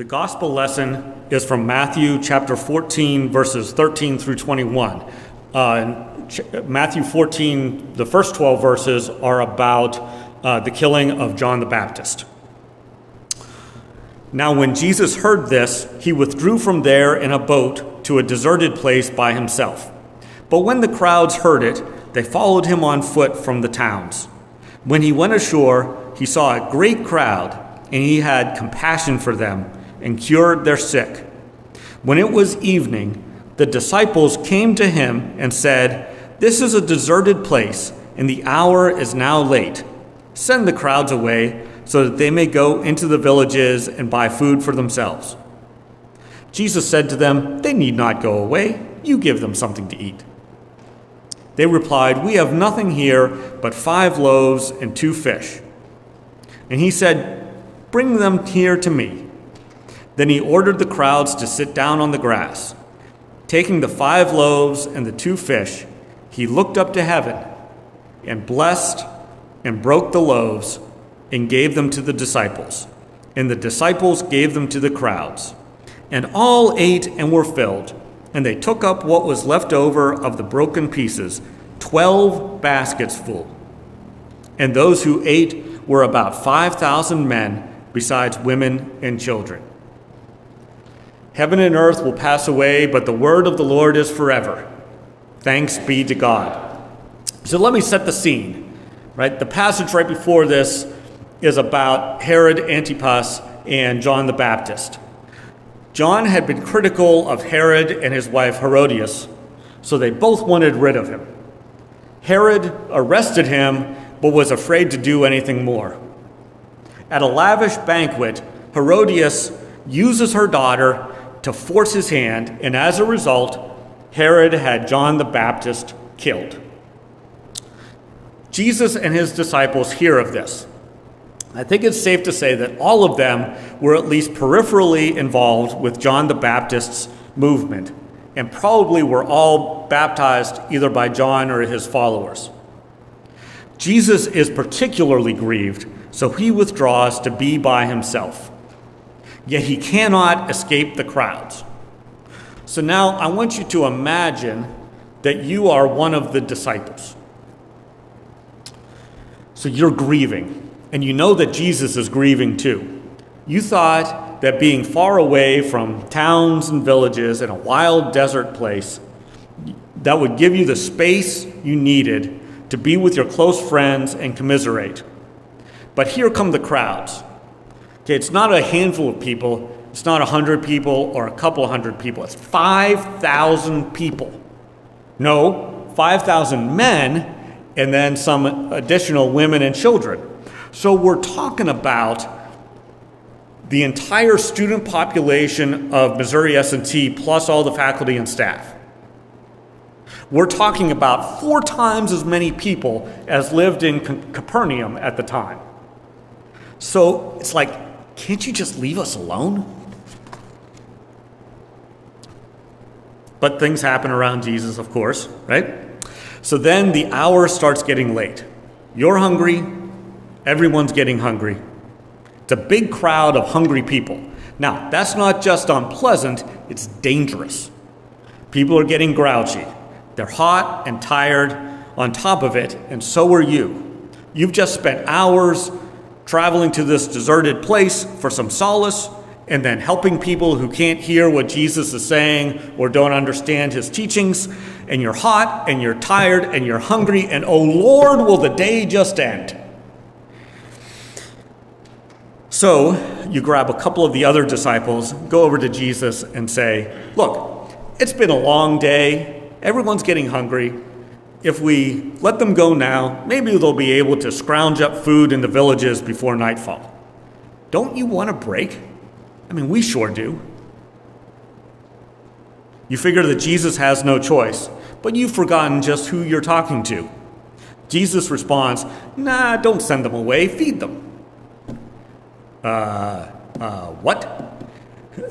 The gospel lesson is from Matthew chapter 14, verses 13 through 21. Matthew 14, the first 12 verses are about the killing of John the Baptist. Now when Jesus heard this, he withdrew from there in a boat to a deserted place by himself. But when the crowds heard it, they followed him on foot from the towns. When he went ashore, he saw a great crowd, and he had compassion for them and cured their sick. When it was evening, the disciples came to him and said, "This is a deserted place, and the hour is now late. Send the crowds away so that they may go into the villages and buy food for themselves." Jesus said to them, "They need not go away. You give them something to eat." They replied, "We have nothing here but 5 loaves and 2 fish." And he said, "Bring them here to me." Then he ordered the crowds to sit down on the grass. Taking the 5 loaves and the 2 fish, he looked up to heaven and blessed and broke the loaves and gave them to the disciples. And the disciples gave them to the crowds. And all ate and were filled. And they took up what was left over of the broken pieces, 12 baskets full. And those who ate were about 5,000 men, besides women and children. Heaven and earth will pass away, but the word of the Lord is forever. Thanks be to God. So let me set the scene, right? The passage right before this is about Herod Antipas and John the Baptist. John had been critical of Herod and his wife Herodias, so they both wanted rid of him. Herod arrested him, but was afraid to do anything more. At a lavish banquet, Herodias uses her daughter to force his hand, and as a result, Herod had John the Baptist killed. Jesus and his disciples hear of this. I think it's safe to say that all of them were at least peripherally involved with John the Baptist's movement, and probably were all baptized either by John or his followers. Jesus is particularly grieved, so he withdraws to be by himself. Yet he cannot escape the crowds. So now I want you to imagine that you are one of the disciples. So you're grieving, and you know that Jesus is grieving too. You thought that being far away from towns and villages in a wild desert place, that would give you the space you needed to be with your close friends and commiserate. But here come the crowds. Okay, it's not a handful of people. It's not 100 people or a couple hundred people. It's 5,000 people. No, 5,000 men, and then some additional women and children. So we're talking about the entire student population of Missouri S&T plus all the faculty and staff. We're talking about 4 times as many people as lived in Capernaum at the time. So it's like, can't you just leave us alone? But things happen around Jesus, of course, right? So then the hour starts getting late. You're hungry. Everyone's getting hungry. It's a big crowd of hungry people. Now, that's not just unpleasant, it's dangerous. People are getting grouchy. They're hot and tired on top of it, and so are you. You've just spent hours traveling to this deserted place for some solace, and then helping people who can't hear what Jesus is saying or don't understand his teachings, and you're hot, and you're tired, and you're hungry, and oh Lord, will the day just end? So you grab a couple of the other disciples, go over to Jesus and say, "Look, it's been a long day. Everyone's getting hungry. If we let them go now, maybe they'll be able to scrounge up food in the villages before nightfall. Don't you want a break? I mean, we sure do." You figure that Jesus has no choice, but you've forgotten just who you're talking to. Jesus responds, "Nah, don't send them away, feed them." What?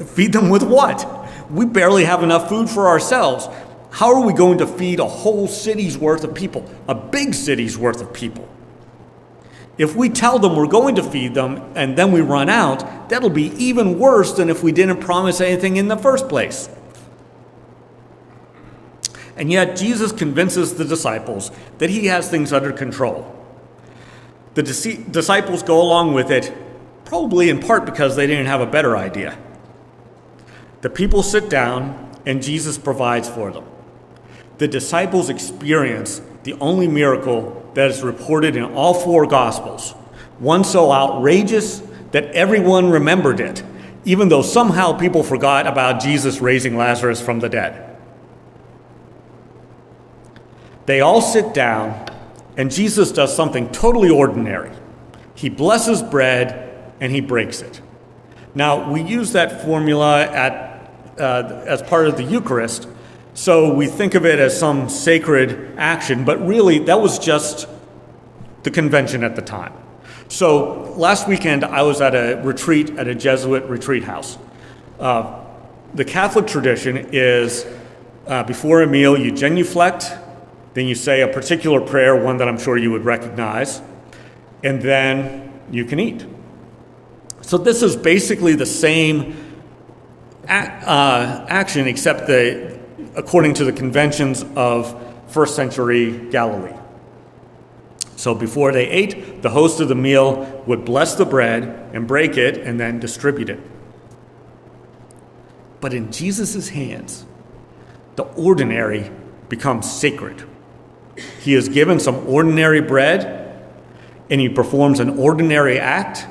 Feed them with what? We barely have enough food for ourselves. How are we going to feed a whole city's worth of people, a big city's worth of people? If we tell them we're going to feed them and then we run out, that'll be even worse than if we didn't promise anything in the first place. And yet Jesus convinces the disciples that he has things under control. The disciples go along with it, probably in part because they didn't have a better idea. The people sit down and Jesus provides for them. The disciples experience the only miracle that is reported in all four Gospels, one so outrageous that everyone remembered it, even though somehow people forgot about Jesus raising Lazarus from the dead. They all sit down, and Jesus does something totally ordinary. He blesses bread, and he breaks it. Now, we use that formula as part of the Eucharist, so we think of it as some sacred action, but really that was just the convention at the time. So last weekend I was at a retreat at a Jesuit retreat house. The Catholic tradition is before a meal you genuflect, then you say a particular prayer, one that I'm sure you would recognize, and then you can eat. So this is basically the same action, except according to the conventions of first century Galilee. So before they ate, the host of the meal would bless the bread and break it and then distribute it. But in Jesus' hands, the ordinary becomes sacred. He is given some ordinary bread, and he performs an ordinary act,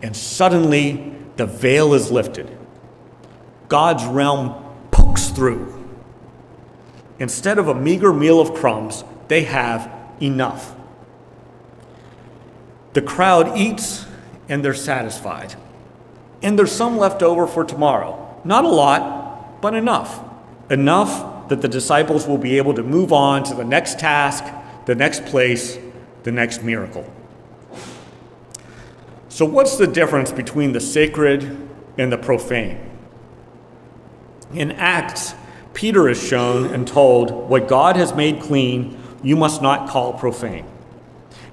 and suddenly the veil is lifted. God's realm pokes through. Instead of a meager meal of crumbs, they have enough. The crowd eats, and they're satisfied. And there's some left over for tomorrow. Not a lot, but enough. Enough that the disciples will be able to move on to the next task, the next place, the next miracle. So what's the difference between the sacred and the profane? In Acts, Peter is shown and told, what God has made clean, you must not call profane.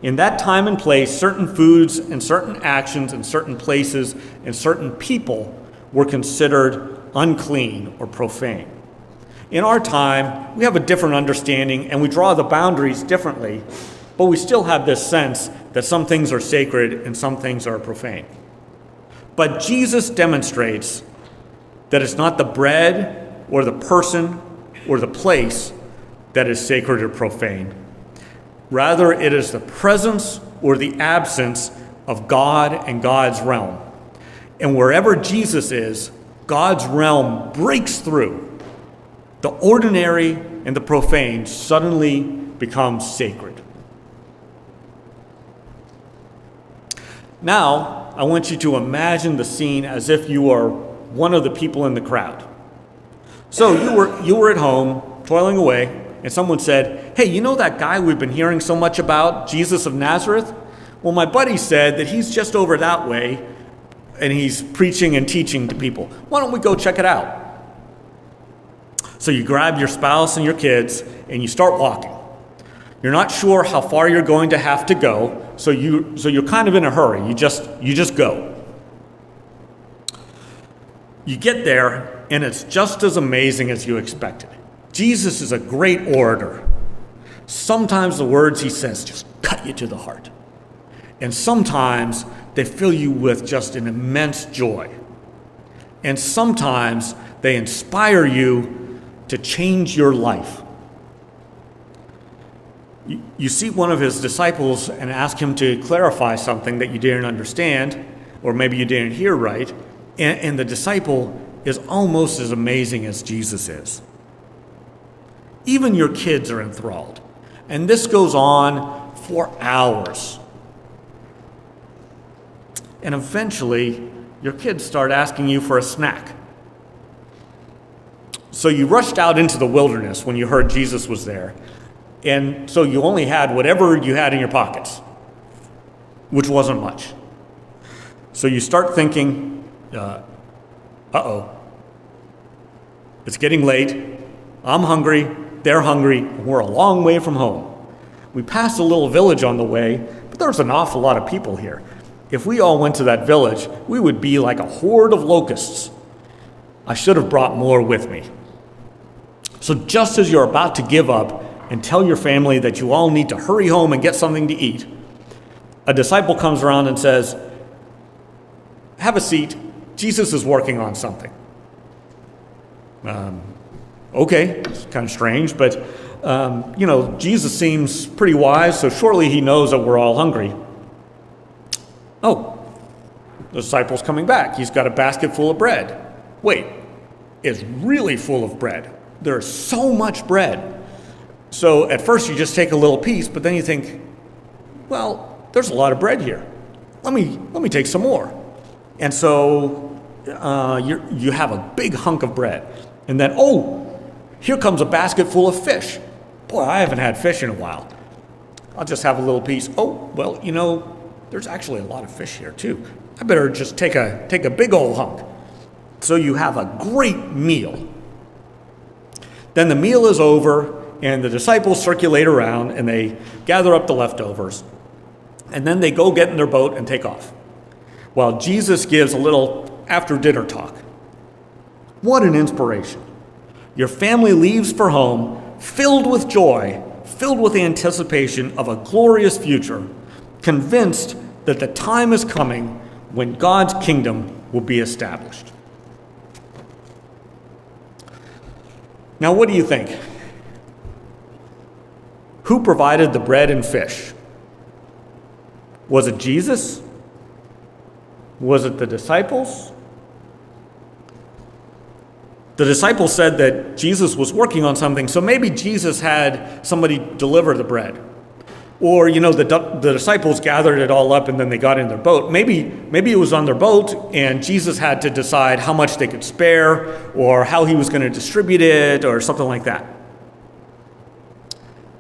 In that time and place, certain foods and certain actions and certain places and certain people were considered unclean or profane. In our time, we have a different understanding and we draw the boundaries differently, but we still have this sense that some things are sacred and some things are profane. But Jesus demonstrates that it's not the bread or the person or the place that is sacred or profane. Rather, it is the presence or the absence of God and God's realm. And wherever Jesus is, God's realm breaks through. The ordinary and the profane suddenly become sacred. Now, I want you to imagine the scene as if you are one of the people in the crowd. So you were at home, toiling away, and someone said, hey, you know that guy we've been hearing so much about, Jesus of Nazareth? Well, my buddy said that he's just over that way, and he's preaching and teaching to people. Why don't we go check it out? So you grab your spouse and your kids, and you start walking. You're not sure how far you're going to have to go, so you're kind of in a hurry. You just go. You get there, and it's just as amazing as you expected. Jesus is a great orator. Sometimes the words he says just cut you to the heart. And sometimes they fill you with just an immense joy. And sometimes they inspire you to change your life. You see one of his disciples and ask him to clarify something that you didn't understand, or maybe you didn't hear right, and the disciple is almost as amazing as Jesus is. Even your kids are enthralled. And this goes on for hours. And eventually, your kids start asking you for a snack. So you rushed out into the wilderness when you heard Jesus was there. And so you only had whatever you had in your pockets, which wasn't much. So you start thinking, uh-oh, it's getting late, I'm hungry, they're hungry, and we're a long way from home. We passed a little village on the way, but but there's an awful lot of people here. If we all went to that village, we would be like a horde of locusts. I should have brought more with me. So just as you're about to give up and tell your family that you all need to hurry home and get something to eat, a disciple comes around and says, "Have a seat. Jesus is working on something." Okay, it's kind of strange, but Jesus seems pretty wise, so surely he knows that we're all hungry. Oh, the disciple's coming back. He's got a basket full of bread. Wait, it's really full of bread. There's so much bread. So at first you just take a little piece, but then you think, well, there's a lot of bread here. Let me take some more. And so you have a big hunk of bread. And then, here comes a basket full of fish. Boy, I haven't had fish in a while. I'll just have a little piece. Oh, well, there's actually a lot of fish here too. I better just take a big old hunk. So you have a great meal. Then the meal is over, and the disciples circulate around, and they gather up the leftovers. And then they go get in their boat and take off, while Jesus gives a little after-dinner talk. What an inspiration. Your family leaves for home, filled with joy, filled with anticipation of a glorious future, convinced that the time is coming when God's kingdom will be established. Now, what do you think? Who provided the bread and fish? Was it Jesus? Was it the disciples? The disciples said that Jesus was working on something, so maybe Jesus had somebody deliver the bread. Or, the disciples gathered it all up and then they got in their boat. Maybe it was on their boat and Jesus had to decide how much they could spare or how he was going to distribute it or something like that.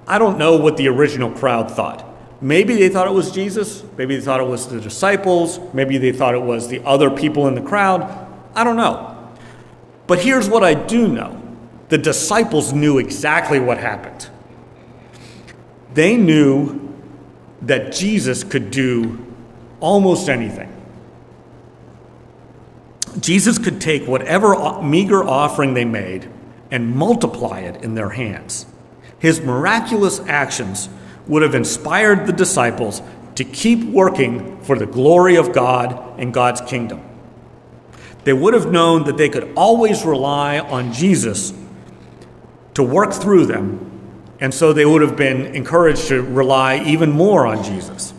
I don't know what the original crowd thought. Maybe they thought it was Jesus. Maybe they thought it was the disciples. Maybe they thought it was the other people in the crowd. I don't know. But here's what I do know. The disciples knew exactly what happened. They knew that Jesus could do almost anything. Jesus could take whatever meager offering they made and multiply it in their hands. His miraculous actions would have inspired the disciples to keep working for the glory of God and God's kingdom. They would have known that they could always rely on Jesus to work through them, and so they would have been encouraged to rely even more on Jesus.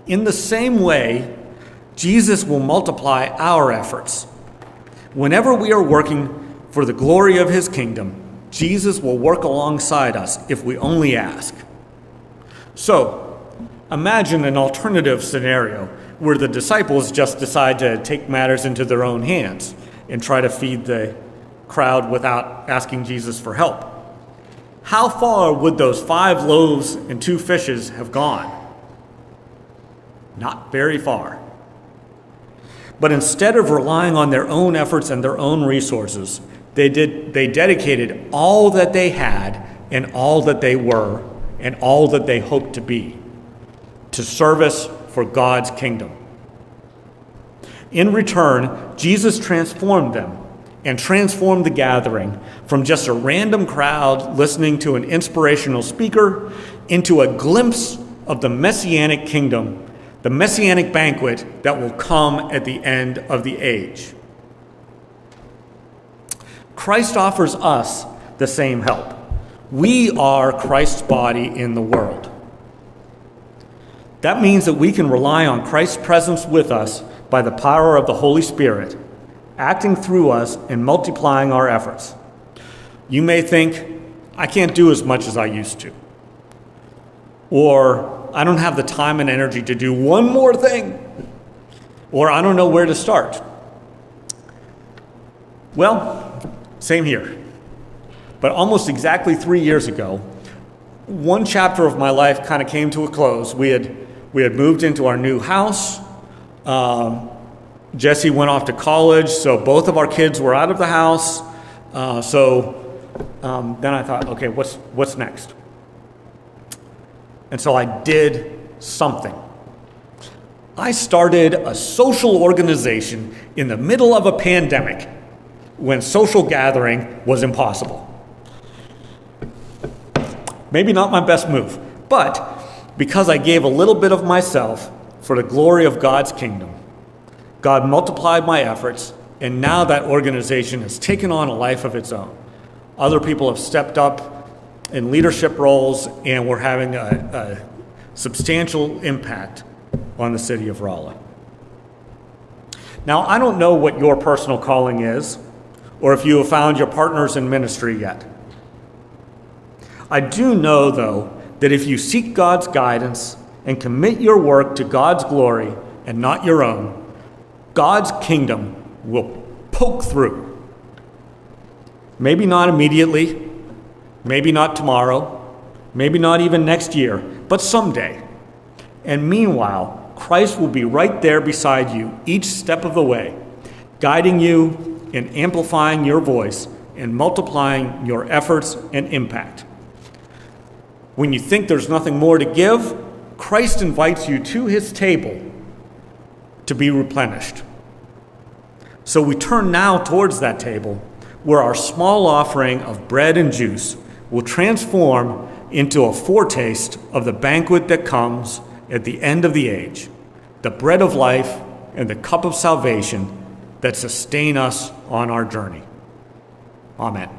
In the same way, Jesus will multiply our efforts. Whenever we are working for the glory of his kingdom, Jesus will work alongside us if we only ask. So, imagine an alternative scenario where the disciples just decide to take matters into their own hands and try to feed the crowd without asking Jesus for help. How far would those 5 loaves and 2 fishes have gone? Not very far. But instead of relying on their own efforts and their own resources, they dedicated all that they had and all that they were and all that they hoped to be to service for God's kingdom. In return, Jesus transformed them and transformed the gathering from just a random crowd listening to an inspirational speaker into a glimpse of the Messianic kingdom, the Messianic banquet that will come at the end of the age. Christ offers us the same help. We are Christ's body in the world. That means that we can rely on Christ's presence with us by the power of the Holy Spirit, acting through us and multiplying our efforts. You may think, I can't do as much as I used to. Or, I don't have the time and energy to do one more thing. Or, I don't know where to start. Well, same here. But almost exactly 3 years ago, one chapter of my life kind of came to a close. We had moved into our new house. Jesse went off to college, so both of our kids were out of the house. Then I thought, okay, what's next? And so I did something. I started a social organization in the middle of a pandemic when social gathering was impossible. Maybe not my best move, but because I gave a little bit of myself for the glory of God's kingdom, God multiplied my efforts, and now that organization has taken on a life of its own. Other people have stepped up in leadership roles, and we're having a substantial impact on the city of Rolla. Now, I don't know what your personal calling is, or if you have found your partners in ministry yet. I do know, though, that if you seek God's guidance and commit your work to God's glory and not your own, God's kingdom will poke through. Maybe not immediately, maybe not tomorrow, maybe not even next year, but someday. And meanwhile, Christ will be right there beside you each step of the way, guiding you and amplifying your voice and multiplying your efforts and impact. When you think there's nothing more to give, Christ invites you to his table to be replenished. So we turn now towards that table where our small offering of bread and juice will transform into a foretaste of the banquet that comes at the end of the age, the bread of life and the cup of salvation that sustain us on our journey. Amen.